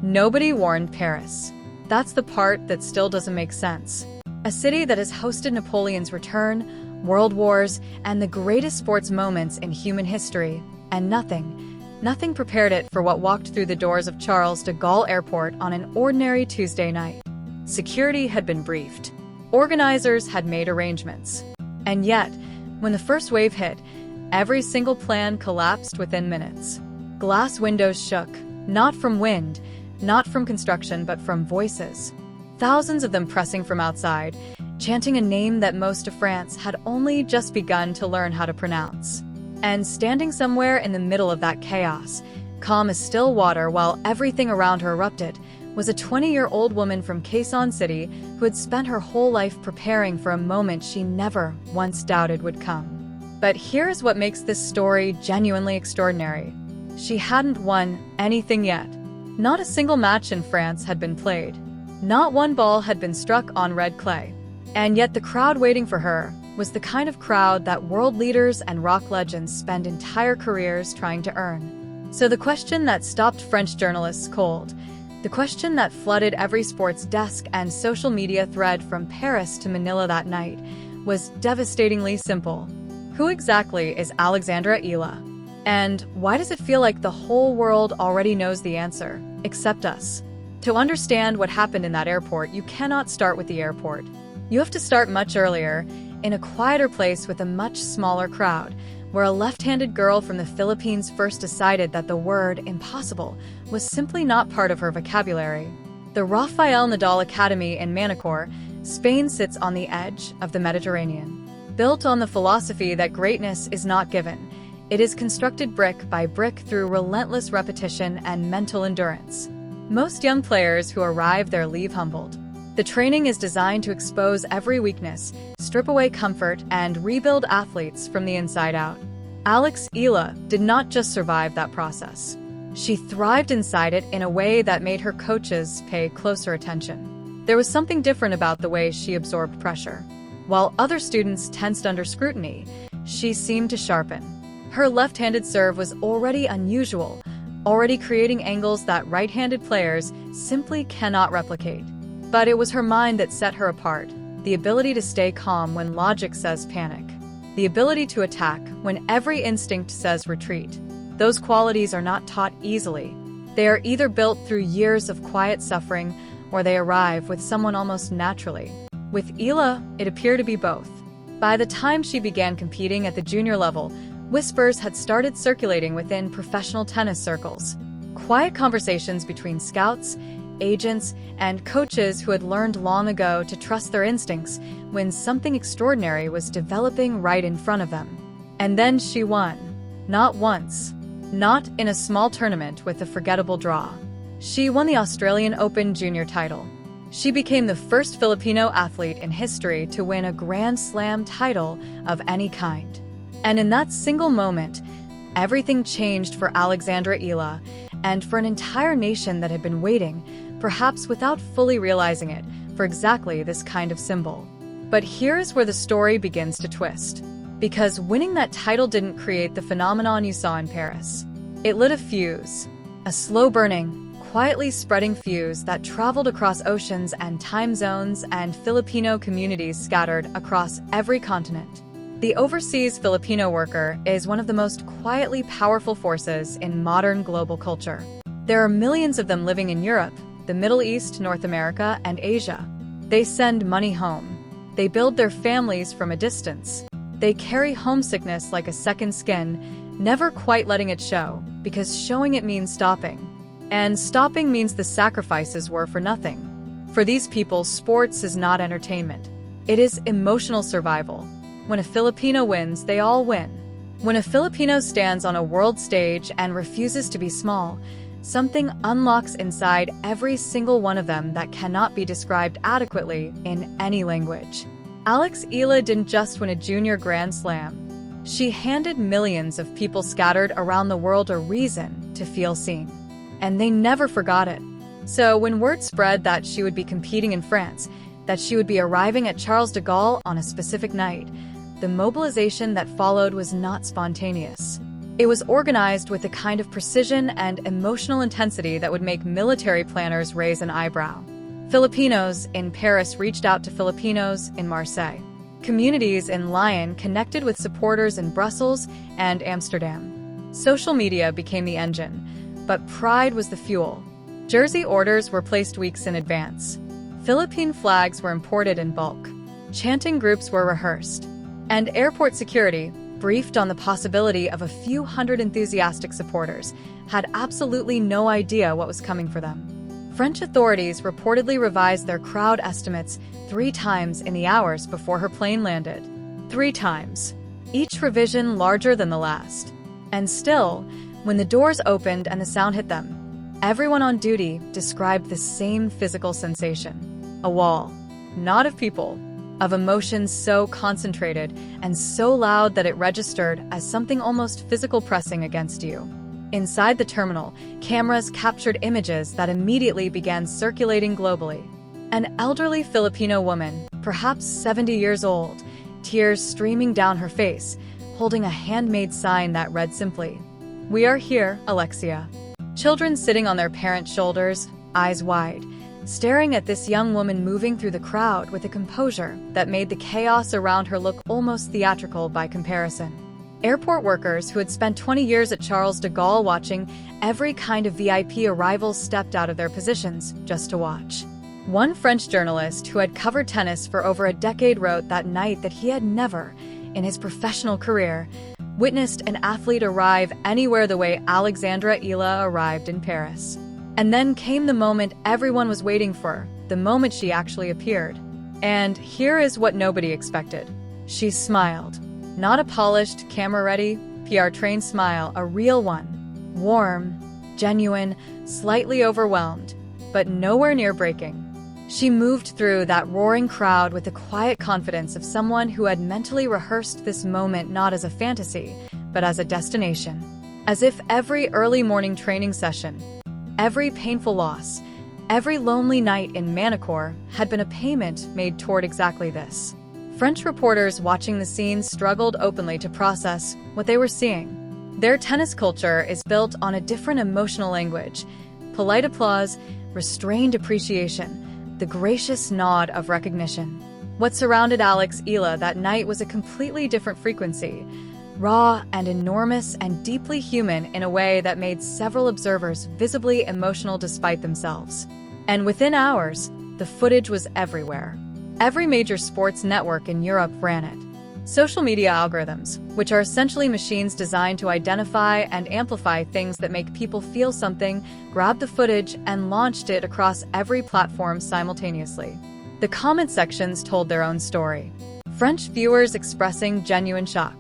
Nobody warned Paris. That's the part that still doesn't make sense. A city that has hosted Napoleon's return, world wars, and the greatest sports moments in human history, and nothing prepared it for what walked through the doors of Charles de Gaulle Airport on an ordinary Tuesday night. Security had been briefed. Organizers had made arrangements. And yet, when the first wave hit, every single plan collapsed within minutes. Glass windows shook, not from wind, not from construction, but from voices. Thousands of them pressing from outside, chanting a name that most of France had only just begun to learn how to pronounce. And standing somewhere in the middle of that chaos, calm as still water while everything around her erupted, was a 20-year-old woman from Quezon City who had spent her whole life preparing for a moment she never once doubted would come. But here's what makes this story genuinely extraordinary. She hadn't won anything yet. Not a single match in France had been played. Not one ball had been struck on red clay. And yet the crowd waiting for her was the kind of crowd that world leaders and rock legends spend entire careers trying to earn. So the question that stopped French journalists cold, the question that flooded every sports desk and social media thread from Paris to Manila that night, was devastatingly simple. Who exactly is Alexandra Eala? And why does it feel like the whole world already knows the answer, except us? To understand what happened in that airport, you cannot start with the airport. You have to start much earlier, in a quieter place with a much smaller crowd, where a left-handed girl from the Philippines first decided that the word impossible was simply not part of her vocabulary. The Rafael Nadal Academy in Manacor, Spain sits on the edge of the Mediterranean. Built on the philosophy that greatness is not given, it is constructed brick by brick through relentless repetition and mental endurance. Most young players who arrive there leave humbled. The training is designed to expose every weakness, strip away comfort, and rebuild athletes from the inside out. Alex Eala did not just survive that process. She thrived inside it in a way that made her coaches pay closer attention. There was something different about the way she absorbed pressure. While other students tensed under scrutiny, she seemed to sharpen. Her left-handed serve was already unusual, already creating angles that right-handed players simply cannot replicate. But it was her mind that set her apart, the ability to stay calm when logic says panic, the ability to attack when every instinct says retreat. Those qualities are not taught easily. They are either built through years of quiet suffering, or they arrive with someone almost naturally. With Eala, it appeared to be both. By the time she began competing at the junior level, whispers had started circulating within professional tennis circles. Quiet conversations between scouts, agents, and coaches who had learned long ago to trust their instincts when something extraordinary was developing right in front of them. And then she won. Not once. Not in a small tournament with a forgettable draw. She won the Australian Open junior title. She became the first Filipino athlete in history to win a Grand Slam title of any kind. And in that single moment, everything changed for Alexandra Eala and for an entire nation that had been waiting, perhaps without fully realizing it, for exactly this kind of symbol. But here's where the story begins to twist. Because winning that title didn't create the phenomenon you saw in Paris. It lit a fuse, a slow-burning, quietly spreading fuse that traveled across oceans and time zones and Filipino communities scattered across every continent. The overseas Filipino worker is one of the most quietly powerful forces in modern global culture. There are millions of them living in Europe, the Middle East, North America, and Asia. They send money home. They build their families from a distance. They carry homesickness like a second skin, never quite letting it show, because showing it means stopping. And stopping means the sacrifices were for nothing. For these people, sports is not entertainment. It is emotional survival. When a Filipino wins, they all win. When a Filipino stands on a world stage and refuses to be small, something unlocks inside every single one of them that cannot be described adequately in any language. Alex Eala didn't just win a junior Grand Slam. She handed millions of people scattered around the world a reason to feel seen. And they never forgot it. So when word spread that she would be competing in France, that she would be arriving at Charles de Gaulle on a specific night, the mobilization that followed was not spontaneous. It was organized with a kind of precision and emotional intensity that would make military planners raise an eyebrow. Filipinos in Paris reached out to Filipinos in Marseille. Communities in Lyon connected with supporters in Brussels and Amsterdam. Social media became the engine, but pride was the fuel. Jersey orders were placed weeks in advance. Philippine flags were imported in bulk. Chanting groups were rehearsed. And airport security, briefed on the possibility of a few hundred enthusiastic supporters, had absolutely no idea what was coming for them. French authorities reportedly revised their crowd estimates 3 times in the hours before her plane landed. 3 times. Each revision larger than the last. And still, when the doors opened and the sound hit them, everyone on duty described the same physical sensation. A wall, not of people, of emotions so concentrated and so loud that it registered as something almost physical pressing against you. Inside the terminal, cameras captured images that immediately began circulating globally. An elderly Filipino woman, perhaps 70 years old, tears streaming down her face, holding a handmade sign that read simply, "We are here, Alexia." Children sitting on their parents' shoulders, eyes wide, staring at this young woman moving through the crowd with a composure that made the chaos around her look almost theatrical by comparison. Airport workers who had spent 20 years at Charles de Gaulle watching every kind of VIP arrival stepped out of their positions just to watch. One French journalist who had covered tennis for over a decade wrote that night that he had never, in his professional career, witnessed an athlete arrive anywhere the way Alexandra Eala arrived in Paris. And then came the moment everyone was waiting for, the moment she actually appeared. And here is what nobody expected. She smiled. Not a polished, camera-ready, PR-trained smile, a real one. Warm, genuine, slightly overwhelmed, but nowhere near breaking. She moved through that roaring crowd with the quiet confidence of someone who had mentally rehearsed this moment not as a fantasy, but as a destination. As if every early morning training session, every painful loss, every lonely night in Manicourt had been a payment made toward exactly this. French reporters watching the scene struggled openly to process what they were seeing. Their tennis culture is built on a different emotional language: polite applause, restrained appreciation, the gracious nod of recognition. What surrounded Alex Eala that night was a completely different frequency, raw and enormous and deeply human in a way that made several observers visibly emotional despite themselves. And within hours, the footage was everywhere. Every major sports network in Europe ran it. Social media algorithms, which are essentially machines designed to identify and amplify things that make people feel something, grabbed the footage and launched it across every platform simultaneously. The comment sections told their own story. French viewers expressing genuine shock.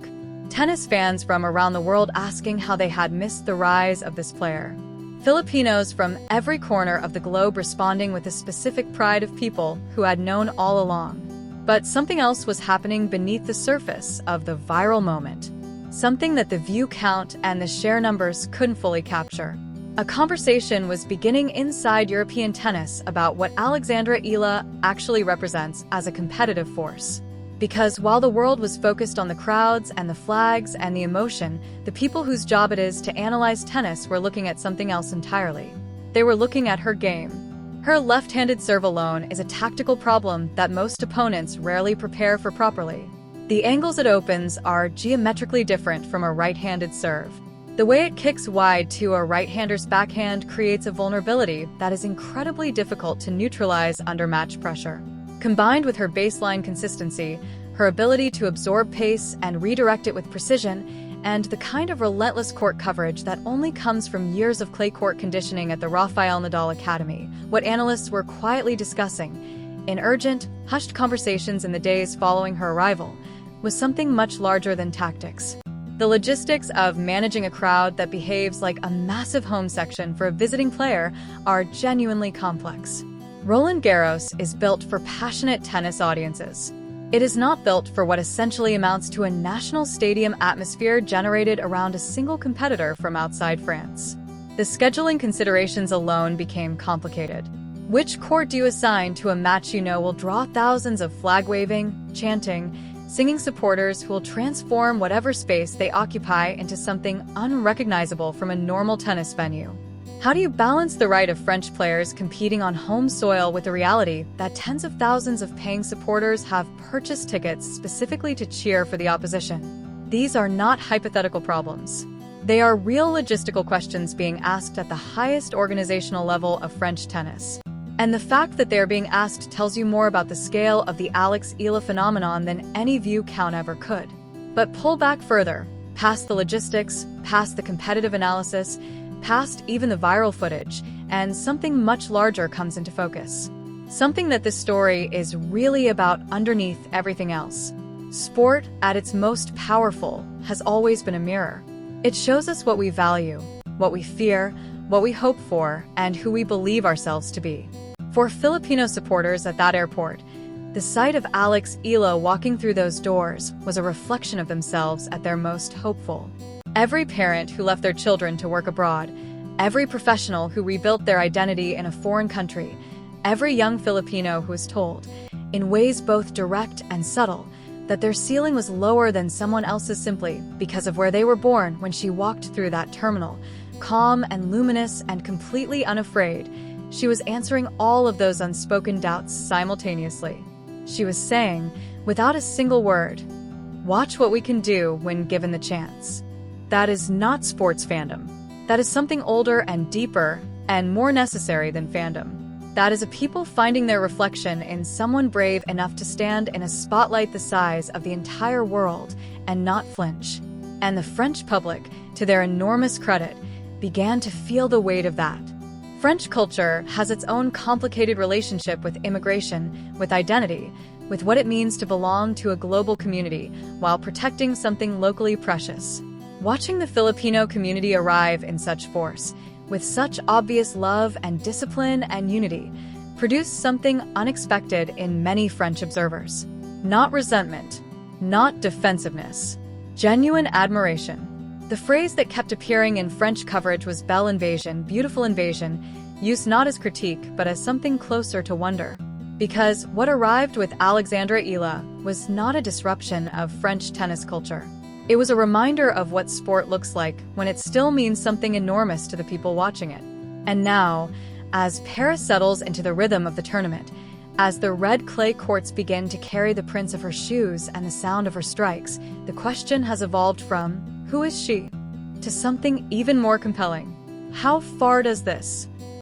Tennis fans from around the world asking how they had missed the rise of this player. Filipinos from every corner of the globe responding with a specific pride of people who had known all along. But something else was happening beneath the surface of the viral moment. Something that the view count and the share numbers couldn't fully capture. A conversation was beginning inside European tennis about what Alexandra Eala actually represents as a competitive force. Because while the world was focused on the crowds and the flags and the emotion, the people whose job it is to analyze tennis were looking at something else entirely. They were looking at her game. Her left-handed serve alone is a tactical problem that most opponents rarely prepare for properly. The angles it opens are geometrically different from a right-handed serve. The way it kicks wide to a right-hander's backhand creates a vulnerability that is incredibly difficult to neutralize under match pressure. Combined with her baseline consistency, her ability to absorb pace and redirect it with precision, and the kind of relentless court coverage that only comes from years of clay court conditioning at the Rafael Nadal Academy, what analysts were quietly discussing, in urgent, hushed conversations in the days following her arrival, was something much larger than tactics. The logistics of managing a crowd that behaves like a massive home section for a visiting player are genuinely complex. Roland Garros is built for passionate tennis audiences. It is not built for what essentially amounts to a national stadium atmosphere generated around a single competitor from outside France. The scheduling considerations alone became complicated. Which court do you assign to a match you know will draw thousands of flag-waving, chanting, singing supporters who will transform whatever space they occupy into something unrecognizable from a normal tennis venue. How do you balance the right of French players competing on home soil with the reality that tens of thousands of paying supporters have purchased tickets specifically to cheer for the opposition? These are not hypothetical problems. They are real logistical questions being asked at the highest organizational level of French tennis. And the fact that they are being asked tells you more about the scale of the Alex Eala phenomenon than any view count ever could. But pull back further, past the logistics, past the competitive analysis, past even the viral footage, and something much larger comes into focus. Something that this story is really about underneath everything else. Sport, at its most powerful, has always been a mirror. It shows us what we value, what we fear, what we hope for, and who we believe ourselves to be. For Filipino supporters at that airport, the sight of Alex Eala walking through those doors was a reflection of themselves at their most hopeful. Every parent who left their children to work abroad, every professional who rebuilt their identity in a foreign country, every young Filipino who was told, in ways both direct and subtle, that their ceiling was lower than someone else's simply because of where they were born when she walked through that terminal, calm and luminous and completely unafraid. She was answering all of those unspoken doubts simultaneously. She was saying, without a single word, "Watch what we can do when given the chance." That is not sports fandom. That is something older and deeper and more necessary than fandom. That is a people finding their reflection in someone brave enough to stand in a spotlight the size of the entire world and not flinch. And the French public, to their enormous credit, began to feel the weight of that. French culture has its own complicated relationship with immigration, with identity, with what it means to belong to a global community while protecting something locally precious. Watching the Filipino community arrive in such force, with such obvious love and discipline and unity, produced something unexpected in many French observers. Not resentment, not defensiveness, genuine admiration. The phrase that kept appearing in French coverage was belle invasion, beautiful invasion, used not as critique but as something closer to wonder. Because what arrived with Alexandra Eala was not a disruption of French tennis culture. It was a reminder of what sport looks like when it still means something enormous to the people watching it. And now, as Paris settles into the rhythm of the tournament, as the red clay courts begin to carry the prints of her shoes and the sound of her strikes, the question has evolved from, who is she? To something even more compelling. How far does this